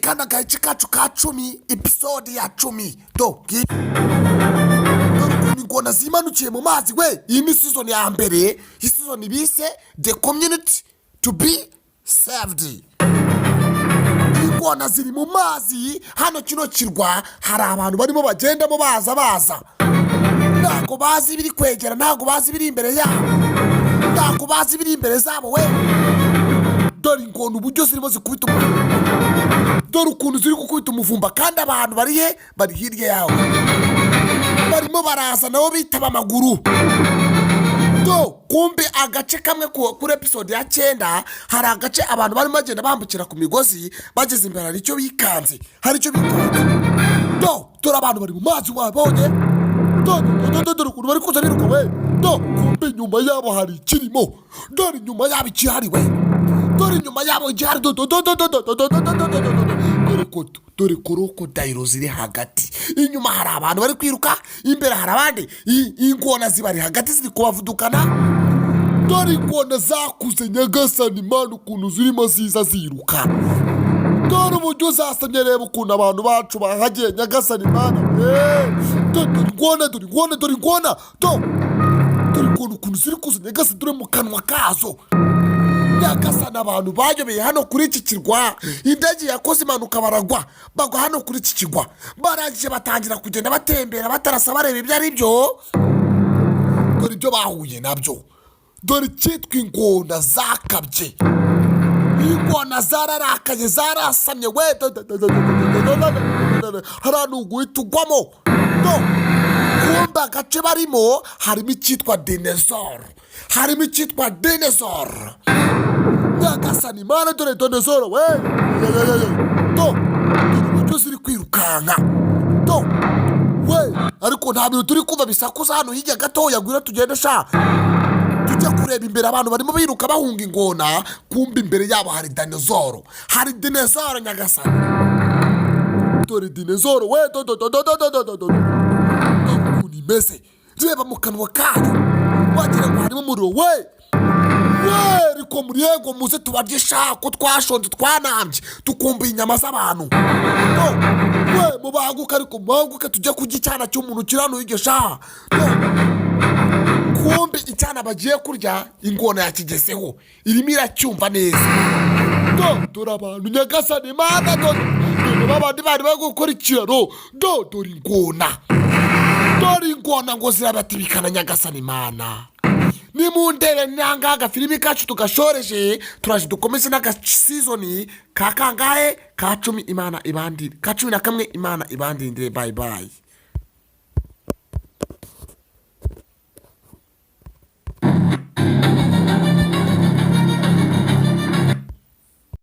kana gace kacu ka 10 episode ya 10 do ingona zimanukiye mu mazi we. Iyi ni season ya mbere, iyi season bise the community to be saved. Ingona ziri mu mazi hano kino kirwa, hari abantu barimo bagendamo baza ntago bazi biri kwegera, ntago bazi biri imbere yabo, ntago bazi biri imbere zabo we. Dore ingona uburyo zirimo zikubita umuvumba, dore ukuntu ziri gukubita umuvumba, kandi abantu bari hirya yawo barimo baraza nabo bitaba amaguru. Kumbe agace kamwe kuri episode ya 9 hari agace abantu barimo bagenda bambukira ku migozi bageze imbere, hari icyo bikanze. Dore abantu bari mu mazi wabonye, dore ukuntu bari kuza biruka we. Kumbe nyuma yabo hari ikirimo, dore nyuma yabo ikihari we, dore nyuma yabo igihari. Dore krokodile ziri hagati, inyuma hari abantu bari kwiruka, imbere hari abandi. Ingona zibari hagati ziri kubavudukana. Dore ingona zakuze nyagasani mana ukuntu zirimo ziza ziruka. Dore uburyo zasamye, reba ukuntu abantu bacu bahagiye nyagasani mana. Dore ingona ukuntu ziri kuza nyagasani, dore mu kanwa kazo nyagasani. Abantu bayobeye hano kuri iki kirwa, indege yakoze impanuka bagwa hano kuri iki kirwa, barangije batangira kugenda batembera batarasa bareba ibyo ari byo. Dore ibyo bahuye nabyo, dore cyitwa ingona zakabye, ingona zararakaye zarasamye we. Harano guhita ugwamo. Kumbe agace barimo harimo icyitwa dinosaur, nyagasani mana. Dore dinosaur we, uburyo ziri kwirukanka we. Ariko nta bintu turi kumva bisakuza hano hirya gatoya, gwira tugende tujya kureba imbere. Abantu barimo biruka bahunga ingona, kumbe imbere yabo hari dinosaur, nyagasani. Dore dinosaur we, mese reba mu kanwa kayo wagira ngo harimo umuriro we. Riko muri yego muze tubarye ko twashonze twanambye tukumva inyama z'abantu. We mubanguka, ariko mubanguke tujye kurya icyana cy'umuntu kirano yigesha. Kumbe icyana bagiye kurya ingona yakigezeho, irimo iracyumva neza. Dore abantu nyagasani mana, dore babandi bari gukora ikiraro. Dore ingona ngo zirabatibikana nyagasani mana. Ni mu ndebe nanga agafilimi kacu tugashoreje, turaje dukomeze n'agasizoni ka kangahe ka 10 Imana ibandire, ka 11 Imana ibandire. Bye bye.